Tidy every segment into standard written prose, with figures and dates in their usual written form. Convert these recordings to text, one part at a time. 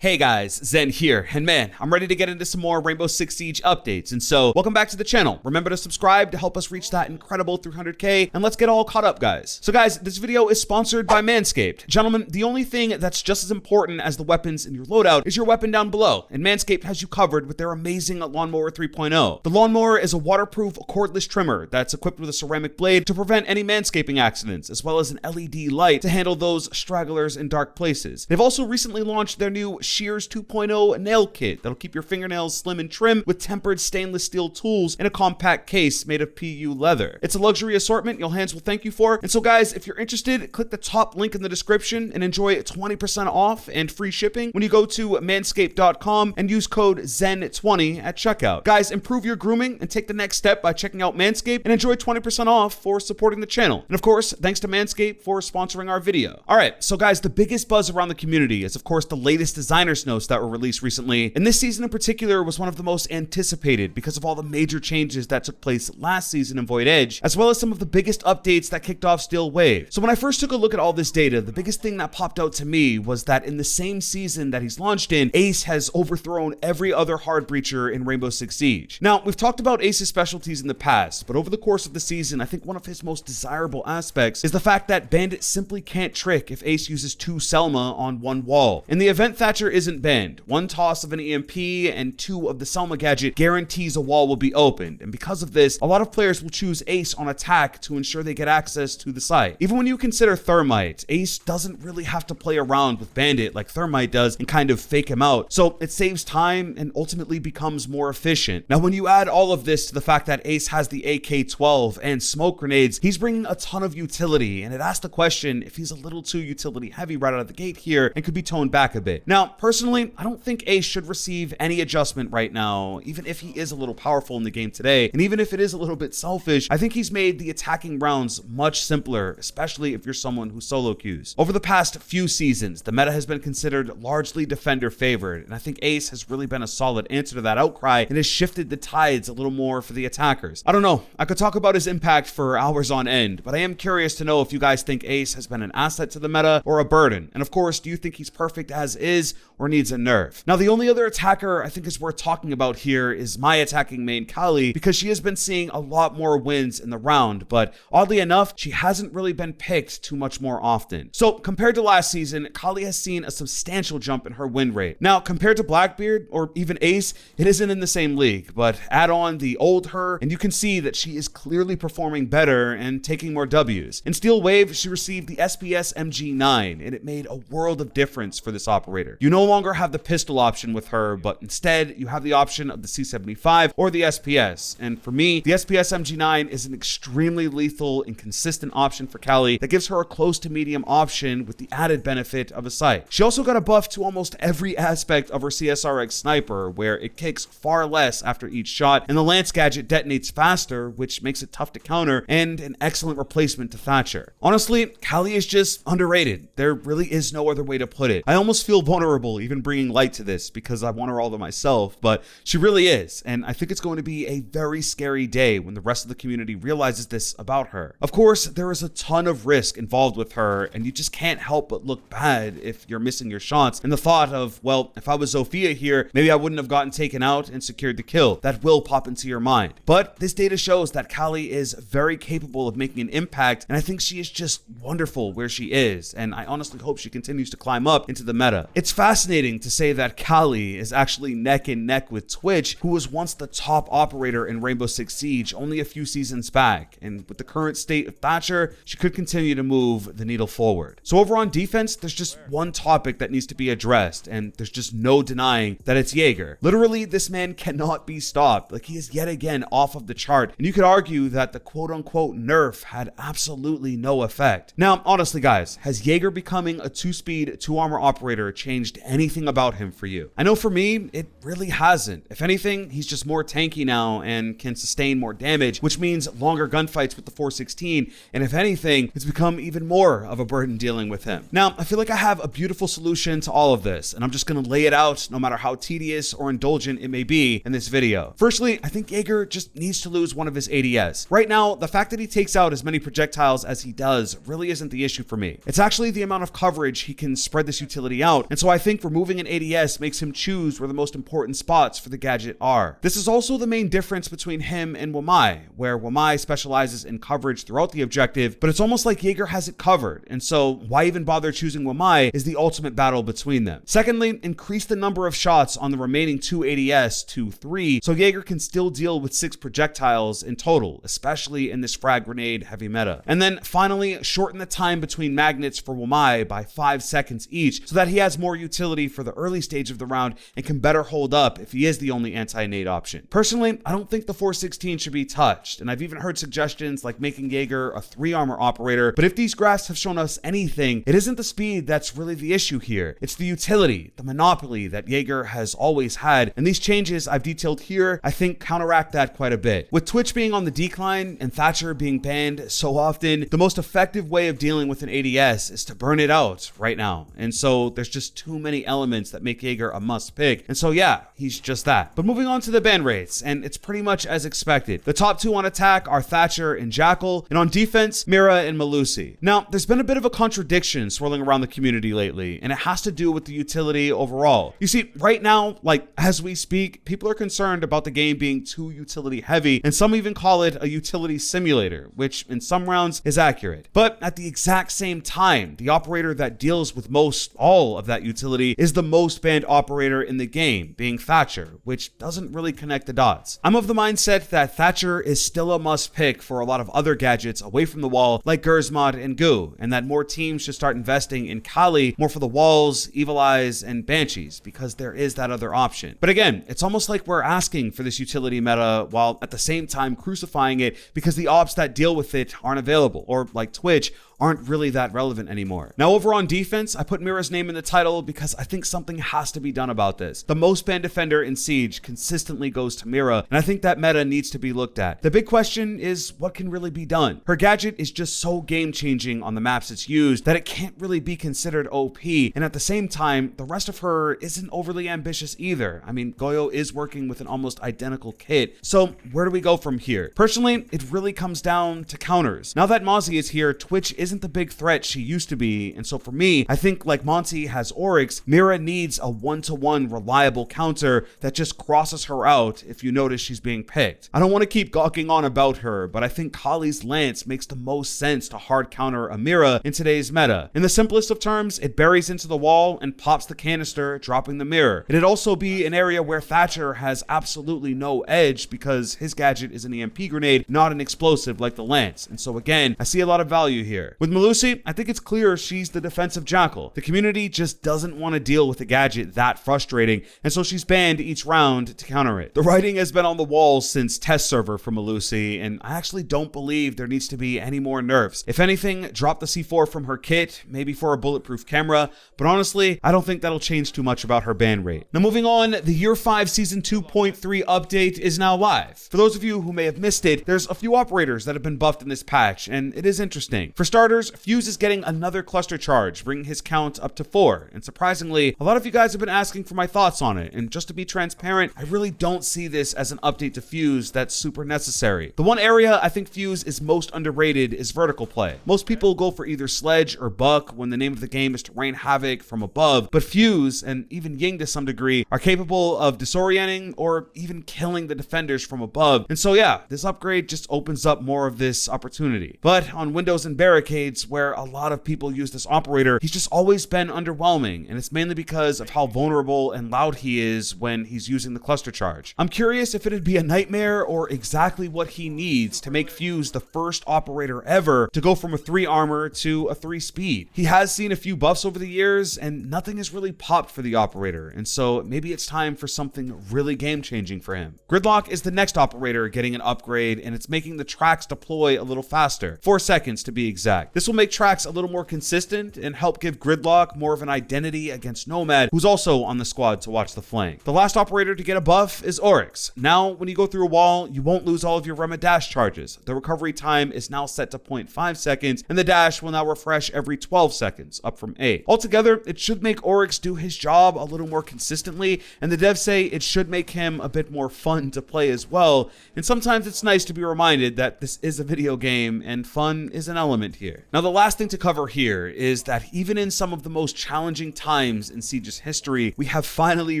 Hey guys, Zen here, and man, I'm ready to get into some more Rainbow Six Siege updates, and so welcome back to the channel. Remember to subscribe to help us reach that incredible 300k, and let's get all caught up, guys. So guys, this video is sponsored by Manscaped. Gentlemen, the only thing that's just as important as the weapons in your loadout is your weapon down below, and Manscaped has you covered with their amazing Lawnmower 3.0. The Lawnmower is a waterproof cordless trimmer that's equipped with a ceramic blade to prevent any manscaping accidents, as well as an LED light to handle those stragglers in dark places. They've also recently launched their new Shears 2.0 nail kit that'll keep your fingernails slim and trim with tempered stainless steel tools in a compact case made of PU leather. It's a luxury assortment your hands will thank you for. And so guys, if you're interested, click the top link in the description and enjoy 20% off and free shipping when you go to manscaped.com and use code ZEN20 at checkout. Guys, improve your grooming and take the next step by checking out Manscaped and enjoy 20% off for supporting the channel. And of course, thanks to Manscaped for sponsoring our video. All right, so guys, the biggest buzz around the community is of course the latest designer's notes that were released recently, and this season in particular was one of the most anticipated because of all the major changes that took place last season in Void Edge, as well as some of the biggest updates that kicked off Steel Wave. So when I first took a look at all this data, the biggest thing that popped out to me was that in the same season that he's launched in, Ace has overthrown every other hard breacher in Rainbow Six Siege. Now, we've talked about Ace's specialties in the past, but over the course of the season, I think one of his most desirable aspects is the fact that Bandit simply can't trick if Ace uses two Selma on one wall. In the event Thatcher isn't banned, one toss of an EMP and two of the Selma gadget guarantees a wall will be opened, and because of this, a lot of players will choose Ace on attack to ensure they get access to the site. Even when you consider Thermite, Ace doesn't really have to play around with Bandit like Thermite does and kind of fake him out, so it saves time and ultimately becomes more efficient. Now when you add all of this to the fact that Ace has the AK-12 and smoke grenades, he's bringing a ton of utility, and it asks the question if he's a little too utility heavy right out of the gate here and could be toned back a bit. Now personally, I don't think Ace should receive any adjustment right now, even if he is a little powerful in the game today, and even if it is a little bit selfish. I think he's made the attacking rounds much simpler, especially if you're someone who solo queues. Over the past few seasons, the meta has been considered largely defender favored, and I think Ace has really been a solid answer to that outcry and has shifted the tides a little more for the attackers. I don't know, I could talk about his impact for hours on end, but I am curious to know if you guys think Ace has been an asset to the meta or a burden, and of course, do you think he's perfect as is or needs a nerf? Now, the only other attacker I think is worth talking about here is my attacking main, Kali, because she has been seeing a lot more wins in the round, but oddly enough, she hasn't really been picked too much more often. So compared to last season, Kali has seen a substantial jump in her win rate. Now, compared to Blackbeard or even Ace, it isn't in the same league, but add on the old her, and you can see that she is clearly performing better and taking more W's. In Steel Wave, she received the SPS MG9, and it made a world of difference for this operator. You no longer have the pistol option with her, but instead you have the option of the C75 or the SPS. And for me, the SPS MG9 is an extremely lethal and consistent option for Kali that gives her a close to medium option with the added benefit of a sight. She also got a buff to almost every aspect of her CSRX sniper, where it kicks far less after each shot, and the Lance gadget detonates faster, which makes it tough to counter and an excellent replacement to Thatcher. Honestly, Kali is just underrated. There really is no other way to put it. I almost feel vulnerable even bringing light to this because I want her all to myself, but she really is, and I think it's going to be a very scary day when the rest of the community realizes this about her. Of course, there is a ton of risk involved with her, and you just can't help but look bad if you're missing your shots, and the thought of, well, if I was Zofia here, maybe I wouldn't have gotten taken out and secured the kill. That will pop into your mind. But this data shows that Kali is very capable of making an impact, and I think she is just wonderful where she is, and I honestly hope she continues to climb up into the meta. It's fascinating to say that Kali is actually neck and neck with Twitch, who was once the top operator in Rainbow Six Siege only a few seasons back, and with the current state of Thatcher, she could continue to move the needle forward. So over on defense, there's just one topic that needs to be addressed, and there's just no denying that it's Jager. Literally, this man cannot be stopped. Like, he is yet again off of the chart, and you could argue that the quote-unquote nerf had absolutely no effect. Now, honestly guys, has Jager becoming a 2-speed, 2-armor operator changed anything about him for you? I know for me, it really hasn't. If anything, he's just more tanky now and can sustain more damage, which means longer gunfights with the 416, and if anything, it's become even more of a burden dealing with him. Now, I feel like I have a beautiful solution to all of this, and I'm just gonna lay it out no matter how tedious or indulgent it may be in this video. Firstly, I think Jager just needs to lose one of his ADS. Right now, the fact that he takes out as many projectiles as he does really isn't the issue for me. It's actually the amount of coverage he can spread this utility out, and so I think think removing an ADS makes him choose where the most important spots for the gadget are. This is also the main difference between him and Wamai, where Wamai specializes in coverage throughout the objective, but it's almost like Jager has it covered, and so why even bother choosing Wamai is the ultimate battle between them. Secondly, increase the number of shots on the remaining 2 ADS to 3, so Jager can still deal with 6 projectiles in total, especially in this frag grenade heavy meta. And then finally, shorten the time between magnets for Wamai by 5 seconds each, so that he has more utility for the early stage of the round and can better hold up if he is the only anti-nade option. Personally, I don't think the 416 should be touched, and I've even heard suggestions like making Jager a 3 armor operator, but if these graphs have shown us anything, it isn't the speed that's really the issue here. It's the utility, the monopoly that Jager has always had, and these changes I've detailed here, I think counteract that quite a bit. With Twitch being on the decline and Thatcher being banned so often, the most effective way of dealing with an ADS is to burn it out right now, and so there's just too many elements that make Jager a must pick, and so yeah, he's just that. But moving on to the ban rates, and it's pretty much as expected. The top 2 on attack are Thatcher and Jackal, and on defense, Mira and Melusi. Now, there's been a bit of a contradiction swirling around the community lately, and it has to do with the utility overall. You see, right now, like as we speak, people are concerned about the game being too utility heavy, and some even call it a utility simulator, which in some rounds is accurate. But at the exact same time, the operator that deals with most all of that utility is the most banned operator in the game, being Thatcher, which doesn't really connect the dots. I'm of the mindset that Thatcher is still a must pick for a lot of other gadgets away from the wall like Gersmod and Goo, and that more teams should start investing in Kali more for the walls, Evil Eyes, and Banshees, because there is that other option. But again, it's almost like we're asking for this utility meta while at the same time crucifying it because the ops that deal with it aren't available, or like Twitch, aren't really that relevant anymore. Now, over on defense, I put Mira's name in the title because I think something has to be done about this. The most banned defender in Siege consistently goes to Mira, and I think that meta needs to be looked at. The big question is what can really be done? Her gadget is just so game-changing on the maps it's used that it can't really be considered OP, and at the same time, the rest of her isn't overly ambitious either. I mean, Goyo is working with an almost identical kit, so where do we go from here? Personally, it really comes down to counters. Now that Mozzie is here, Twitch isn't the big threat she used to be, and so for me, I think like Monty has Oryx, Mira needs a 1-to-1 reliable counter that just crosses her out if you notice she's being picked. I don't want to keep gawking on about her, but I think Kali's Lance makes the most sense to hard counter a Mira in today's meta. In the simplest of terms, it buries into the wall and pops the canister, dropping the mirror. It'd also be an area where Thatcher has absolutely no edge because his gadget is an EMP grenade, not an explosive like the Lance, and so again, I see a lot of value here. With Melusi, I think it's clear she's the defensive Jackal. The community just doesn't want to deal with a gadget that frustrating, and so she's banned each round to counter it. The writing has been on the walls since test server for Melusi, and I actually don't believe there needs to be any more nerfs. If anything, drop the C4 from her kit, maybe for a bulletproof camera, but honestly, I don't think that'll change too much about her ban rate. Now moving on, the Year 5 Season 2.3 update is now live. For those of you who may have missed it, there's a few operators that have been buffed in this patch, and it is interesting. For starters, Fuze is getting another cluster charge, bringing his count up to 4, and surprisingly, a lot of you guys have been asking for my thoughts on it, and just to be transparent, I really don't see this as an update to Fuze that's super necessary. The one area I think Fuze is most underrated is vertical play. Most people go for either Sledge or Buck when the name of the game is to rain havoc from above, but Fuze, and even Ying to some degree, are capable of disorienting or even killing the defenders from above, and so yeah, this upgrade just opens up more of this opportunity. But on windows and barricades, where a lot of people use this operator, he's just always been underwhelming, and it's mainly because of how vulnerable and loud he is when he's using the cluster charge. I'm curious if it'd be a nightmare or exactly what he needs to make Fuze the first operator ever to go from a 3 armor to a 3 speed. He has seen a few buffs over the years, and nothing has really popped for the operator, and so maybe it's time for something really game-changing for him. Gridlock is the next operator getting an upgrade, and it's making the tracks deploy a little faster, 4 seconds to be exact. This will make tracks a little more consistent and help give Gridlock more of an identity against Nomad, who's also on the squad to watch the flank. The last operator to get a buff is Oryx. Now, when you go through a wall, you won't lose all of your Rema dash charges. The recovery time is now set to 0.5 seconds, and the dash will now refresh every 12 seconds, up from 8. Altogether, it should make Oryx do his job a little more consistently, and the devs say it should make him a bit more fun to play as well, and sometimes it's nice to be reminded that this is a video game and fun is an element here. here. Now, the last thing to cover here is that even in some of the most challenging times in Siege's history, we have finally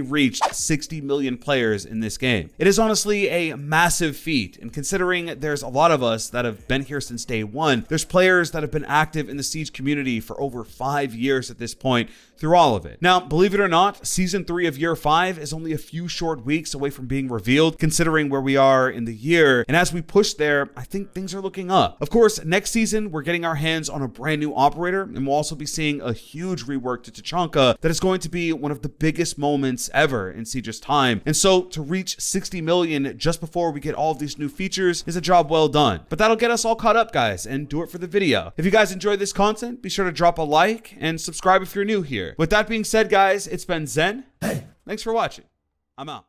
reached 60 million players in this game. It is honestly a massive feat, and considering there's a lot of us that have been here since day one, there's players that have been active in the Siege community for over 5 years at this point through all of it. Now, believe it or not, Season 3 of Year 5 is only a few short weeks away from being revealed, considering where we are in the year, and as we push there, I think things are looking up. Of course, next season, we're getting our hands on a brand new operator, and we'll also be seeing a huge rework to Tachanka that is going to be one of the biggest moments ever in Siege's time. And so, to reach 60 million just before we get all of these new features is a job well done. But that'll get us all caught up, guys, and do it for the video. If you guys enjoyed this content, be sure to drop a like and subscribe if you're new here. With that being said, guys, it's been Zen. Thanks for watching. I'm out.